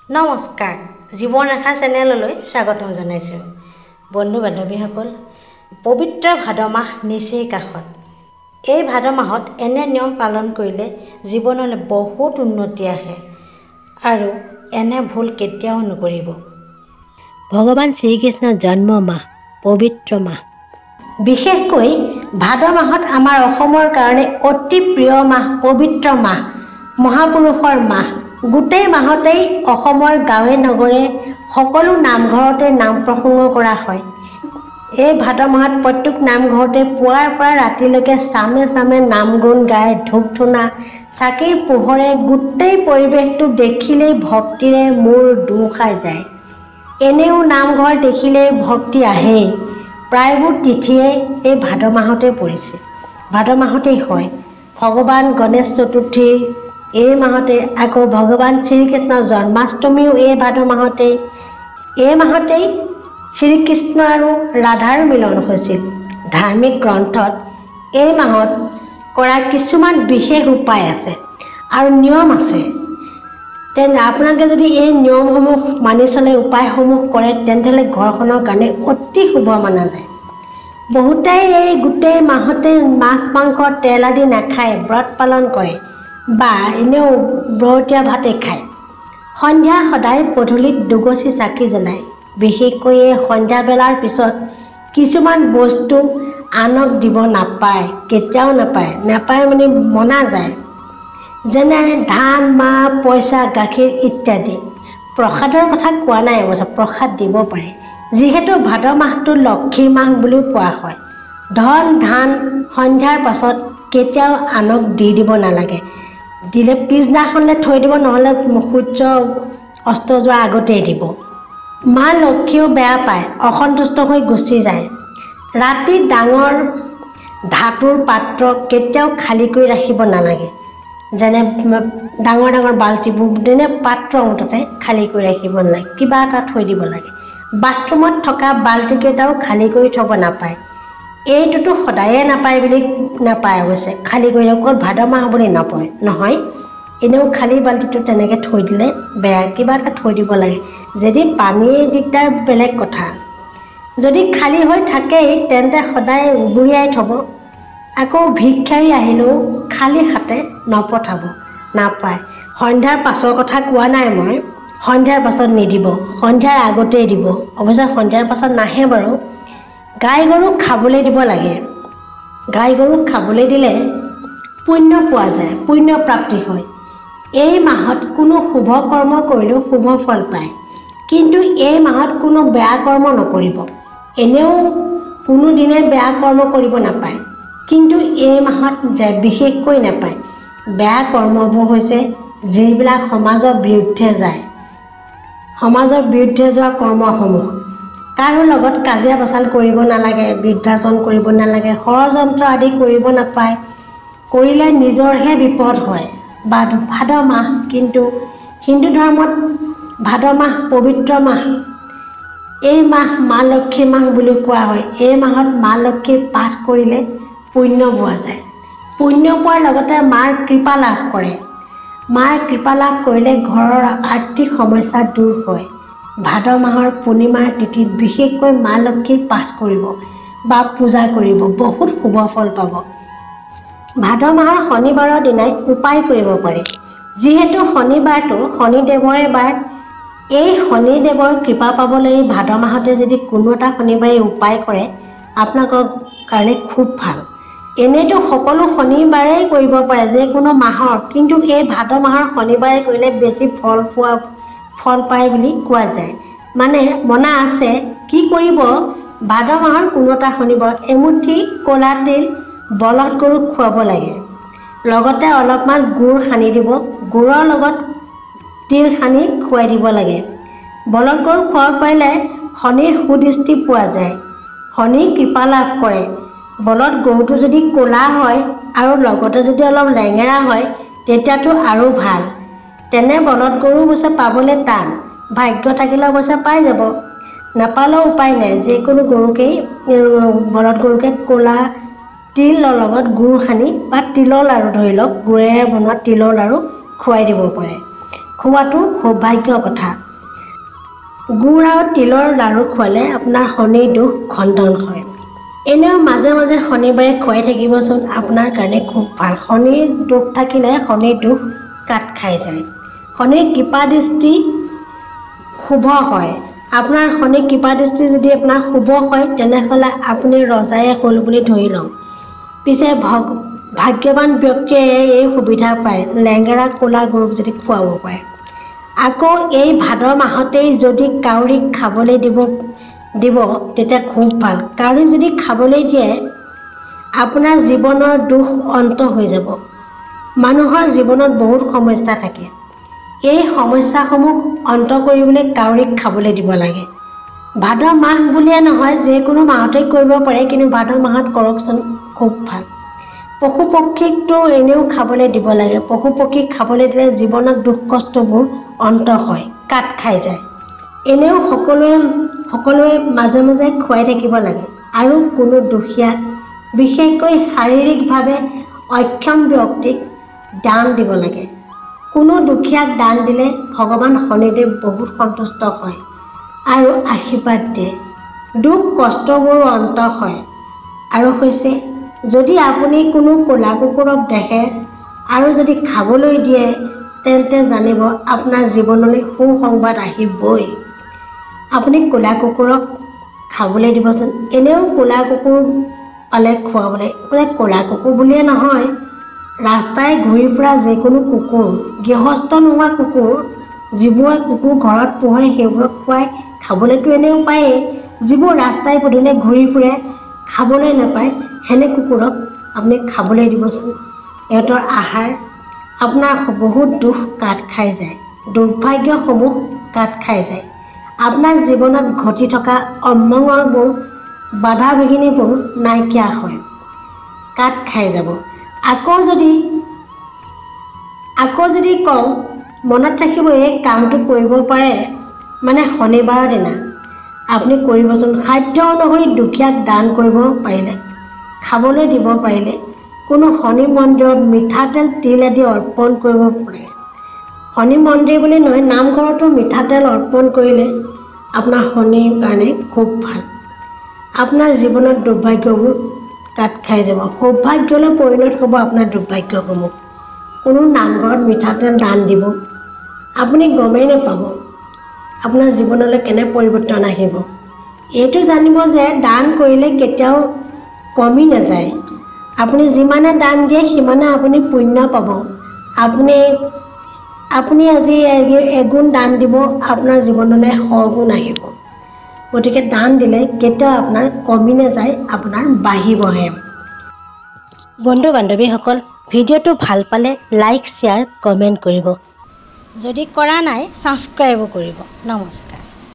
নমস্কাৰ জীৱন ৰেখা চেনেললৈ স্বাগতম জনাইছোঁ বন্ধু বান্ধৱীসকল পবিত্ৰ ভাদ মাহ নিচেই কাষত এই ভাদ মাহত এনে নিয়ম পালন কৰিলে জীৱনলৈ বহুত উন্নতি আহে আৰু এনে ভুল কেতিয়াও নকৰিব ভগৱান শ্ৰীকৃষ্ণৰ জন্ম মাহ পবিত্ৰ মাহ বিশেষকৈ ভাদ মাহত আমাৰ অসমৰ কাৰণে অতি প্ৰিয় মাহ পবিত্ৰ মাহ মহাপুৰুষৰ মাহ গোটেই মাহতেই অসমৰ গাঁৱে নগৰে সকলো নামঘৰতে নাম প্ৰসংগ কৰা হয় এই ভাদ মাহত প্ৰত্যেক নামঘৰতে পুৱাৰ পৰা ৰাতিলৈকে চামে চামে নাম গুণ গাই ধূপ ধূনা চাকিৰ পোহৰে গোটেই পৰিৱেশটো দেখিলেই ভক্তিৰে মূৰ দোঁ খাই যায় এনেও নামঘৰ দেখিলেই ভক্তি আহেই প্ৰায়বোৰ তিথিয়ে এই ভাদ মাহতে পৰিছে ভাদ মাহতেই হয় ভগৱান গণেশ চতুৰ্থী এই মাহতে আকৌ ভগৱান শ্ৰীকৃষ্ণৰ জন্মাষ্টমীও এই ভাদ মাহতেই শ্ৰীকৃষ্ণ আৰু ৰাধাৰ মিলন হৈছিল ধাৰ্মিক গ্ৰন্থত এই মাহত কৰা কিছুমান বিশেষ উপায় আছে আৰু নিয়ম আছে তেনে আপোনালোকে যদি এই নিয়মসমূহ মানি চলে উপায়সমূহ কৰে তেন্তে ঘৰখনৰ কাৰণে অতি শুভ মনা যায় বহুতেই এই গোটেই মাহতে মাছ মাংস তেল আদি নাখায় ব্ৰত পালন কৰে বা এনেও ব্ৰতীয়া ভাতে খায় সন্ধ্যা সদায় পদূলিত দুগছি চাকি জ্বলায় বিশেষকৈ এই সন্ধ্যা বেলাৰ পিছত কিছুমান বস্তু আনক দিব নাপায় কেতিয়াও নাপায় মানে মনা যায় যেনে ধান মাহ পইচা গাখীৰ ইত্যাদি প্ৰসাদৰ কথা কোৱা নাই অৱশ্যে প্ৰসাদ দিব পাৰে যিহেতু ভাদ মাহটো লক্ষীৰ মাহ বুলিও কোৱা হয় ধন ধান সন্ধ্যাৰ পাছত কেতিয়াও আনক দিব নালাগে দিলে পিছদিনাখনলৈ থৈ দিব নহ'লে সূৰ্য অস্ত যোৱাৰ আগতেই দিব মা লক্ষীও বেয়া পায় অসন্তুষ্ট হৈ গুচি যায় ৰাতি ডাঙৰ ধাতুৰ পাত্ৰ কেতিয়াও খালী কৰি ৰাখিব নালাগে যেনে ডাঙৰ বাল্টিবোৰ যেনে পাত্ৰ মুঠতে খালী কৰি ৰাখিব নালাগে কিবা এটা থৈ দিব লাগে বাথৰুমত থকা বাল্টিকেইটাও খালী কৰি থ'ব নাপায় এইটোতো সদায়ে নাপায় বুলি নাপায় অৱশ্যে খালী কৰি অকল ভাদ মাহ বুলি নহয় এনেও খালী বাল্টিটো তেনেকৈ থৈ দিলে বেয়া কিবা এটা থৈ দিব লাগে যদি পানীৰ দিগদাৰ বেলেগ কথা যদি খালী হৈ থাকেই তেন্তে সদায় উবুৰিয়াই থ'ব আকৌ ভিক্ষাৰী আহিলেও খালী হাতে নাপায় সন্ধ্যাৰ পাছৰ কথা কোৱা নাই মই সন্ধ্যাৰ পাছত নিদিব সন্ধ্যাৰ আগতেই দিব অৱশ্যে সন্ধ্যাৰ পাছত নাহে বাৰু গাই গৰুক খাবলৈ দিব লাগে গাই গৰুক খাবলৈ দিলে পুণ্য পোৱা যায় পুণ্য প্ৰাপ্তি হয় এই মাহত কোনো শুভ কৰ্ম কৰিলেও শুভ ফল পায় কিন্তু এই মাহত কোনো বেয়া কৰ্ম নকৰিব এনেও কোনো দিনে বেয়া কৰ্ম কৰিব নাপায় কিন্তু এই মাহত বিশেষকৈ নাপায় বেয়া কৰ্মবোৰ হৈছে যিবিলাক সমাজৰ বিৰুদ্ধে যায় সমাজৰ বিৰুদ্ধে যোৱা কৰ্মসমূহ কাৰো লগত কাজিয়া পেচাল কৰিব নালাগে বৃদ্ধাচৰণ কৰিব নালাগে ষড়যন্ত্ৰ আদি কৰিব নাপায় কৰিলে নিজৰহে বিপদ হয় বা ভাদ মাহ কিন্তু হিন্দু ধৰ্মত ভাদ মাহ পবিত্ৰ মাহ এই মাহ মা লক্ষীৰ মাহ বুলি কোৱা হয় এই মাহত মা লক্ষীৰ পাঠ কৰিলে পুণ্য পোৱা যায় পুণ্য পোৱাৰ লগতে মাৰ কৃপা লাভ কৰে মাৰ কৃপা লাভ কৰিলে ঘৰৰ আৰ্থিক সমস্যা দূৰ হয় ভাদ মাহৰ পূৰ্ণিমাৰ তিথিত বিশেষকৈ মা লক্ষীৰ পাঠ কৰিব বা পূজা কৰিব বহুত শুভ ফল পাব ভাদ মাহৰ শনিবাৰৰ দিনাই উপায় কৰিব পাৰে যিহেতু শনিবাৰটো শনিদেৱৰে বাৰ এই শনিদেৱৰ কৃপা পাবলৈ ভাদ মাহতে যদি কোনো এটা শনিবাৰে উপায় কৰে আপোনালোকৰ কাৰণে খুব ভাল এনেইতো সকলো শনিবাৰেই কৰিব পাৰে যিকোনো মাহৰ কিন্তু এই ভাদ মাহৰ শনিবাৰে কৰিলে বেছি ফল পায় বুলি কোৱা যায় মানে মনা আছে কি কৰিব ভাদ মাহৰ কোনো এটা শনিবাৰত এমুঠি ক'লা তিল বলদ গৰুক খুৱাব লাগে লগতে অলপমান গুড় সানি দিব গুড়ৰ লগত তিল সানি খুৱাই দিব লাগে বলদ গৰু খুৱাব পাৰিলে শনিৰ সুদৃষ্টি পোৱা যায় শনিৰ কৃপা লাভ কৰে বলদ গৰুটো যদি ক'লা হয় আৰু লগতে যদি অলপ লেঙেৰা হয় তেতিয়াতো আৰু ভাল তেনে বলদ গৰু অৱশ্যে পাবলৈ টান ভাগ্য থাকিলে অৱশ্যে পাই যাব নাপালেও উপায় নাই যিকোনো গৰুকেই বলদ গৰুকে ক'লা তিলৰ লগত গুড় সানি বা তিলৰ লাড়ু ধৰি লওক গুড়েৰে বনোৱা তিলৰ লাড়ু খুৱাই দিব পাৰে খোৱাটো সৌভাগ্যৰ কথা। গুড় আৰু তিলৰ লাড়ু খোৱালে আপোনাৰ শনিৰ দোষ খণ্ডন হয়। এনেও মাজে মাজে শনিবাৰে খুৱাই থাকিবচোন, আপোনাৰ কাৰণে খুব ভাল। শনিৰ দোষ থাকিলে শনিৰ দোষ কাট খাই যায়। শনিৰ কৃপা দৃষ্টি শুভ হয়। আপোনাৰ শনি কৃপা দৃষ্টি যদি আপোনাৰ শুভ হয়, তেনেহ'লে আপুনি ৰজায়ে হ'ল বুলি ধৰি লওক। পিছে ভাগ্যৱান ব্যক্তিয়ে এই সুবিধা পায়, লেঙেৰা ক'লা গৰুক যদি খুৱাব পাৰে। আকৌ এই ভাদ মাহতেই যদি কাউৰীক খাবলৈ দিব তেতিয়া খুব ভাল। কাউৰীক যদি খাবলৈ দিয়ে, আপোনাৰ জীৱনৰ দুখ অন্ত হৈ যাব। মানুহৰ জীৱনত বহুত সমস্যা থাকে। এই সমস্যাসমূহ অন্ত কৰিবলৈ কাউৰীক খাবলৈ দিব লাগে। ভাদ মাহ বুলিয়ে নহয়, যিকোনো মাহতেই কৰিব পাৰে, কিন্তু ভাদ মাহত কৰকচোন, খুব ভাল। পশু পক্ষীকটো এনেও খাবলৈ দিব লাগে। পশু পক্ষীক খাবলৈ দিলে জীৱনত দুখ কষ্টবোৰ অন্ত হয়, কাট খাই যায়। এনেও সকলোৱে মাজে মাজে খুৱাই থাকিব লাগে। আৰু কোনো দুখীয়াক, বিশেষকৈ শাৰীৰিকভাৱে অক্ষম ব্যক্তিক দান দিব লাগে। কোনো দুখীয়াক দান দিলে ভগৱান শনিদেৱ বহুত সন্তুষ্ট হয় আৰু আশীৰ্বাদ দিয়ে। দুখ কষ্টবোৰো অন্ত হয়। আৰু হৈছে, যদি আপুনি কোনো ক'লা কুকুৰক দেখে আৰু যদি খাবলৈ দিয়ে, তেন্তে জানিব আপোনাৰ জীৱনলৈ সুসংবাদ আহিবই। আপুনি ক'লা কুকুৰক খাবলৈ দিবচোন। এনেও ক'লা কুকুৰ পালে খুৱাবলৈ, ক'লা কুকুৰ বুলিয়ে নহয়, ৰাস্তাই ঘূৰি ফুৰা যিকোনো কুকুৰ, গৃহস্থ নোহোৱা কুকুৰ, যিবোৰ কুকুৰ ঘৰত পোহে সেইবোৰক খুৱাই খাবলৈতো এনেও পায়েই। যিবোৰ ৰাস্তাই পদূলিয়ে ঘূৰি ফুৰে, খাবলৈ নাপায়, সেনে কুকুৰক আপুনি খাবলৈ দিবচোন। সিহঁতৰ আহাৰ আপোনাৰ বহুত দুখ কাট খাই যায়, দুৰ্ভাগ্যসমূহ কাট খাই যায়। আপোনাৰ জীৱনত ঘটি থকা অমংগলবোৰ, বাধা বিঘিনিবোৰ নাইকিয়া হয়, কাট খাই যাব। আকৌ যদি কওঁ, মনত ৰাখিব, এই কামটো কৰিব পাৰে মানে শনিবাৰৰ দিনা আপুনি কৰিবচোন। সাধ্য অনুসৰি দুখীয়াক দান কৰিব পাৰিলে, খাবলৈ দিব পাৰিলে, কোনো শনি মন্দিৰত মিঠাতেল তিল আদি অৰ্পণ কৰিব পাৰে। শনি মন্দিৰ বুলি নহয়, নামঘৰতো মিঠাতেল অৰ্পণ কৰিলে আপোনাৰ শনিৰ কাৰণে খুব ভাল। আপোনাৰ জীৱনত দুৰ্ভাগ্যবোৰ কাট খাই যাব, সৌভাগ্যলৈ পৰিণত হ'ব আপোনাৰ দুৰ্ভাগ্যসমূহ। কোনো নামঘৰত মিঠাতেল দান দিব, আপুনি গমেই নাপাব আপোনাৰ জীৱনলৈ কেনে পৰিৱৰ্তন আহিব। এইটো জানিব যে দান কৰিলে কেতিয়াও কমি নাযায়। আপুনি যিমানে দান দিয়ে, সিমানে আপুনি পুণ্য পাব। আপুনি আজি এগুণ দান দিব, আপোনাৰ জীৱনলৈ 100 গুণ আহিব। গতিকে দান দিলে কেতিয়াও আপোনাৰ কমি নাযায়, আপোনাৰ বাঢ়িবহে। বন্ধু বান্ধৱীসকল, ভিডিঅ'টো ভাল পালে লাইক, শ্বেয়াৰ, কমেণ্ট কৰিব। যদি কৰা নাই, ছাবস্ক্ৰাইবো কৰিব। নমস্কাৰ।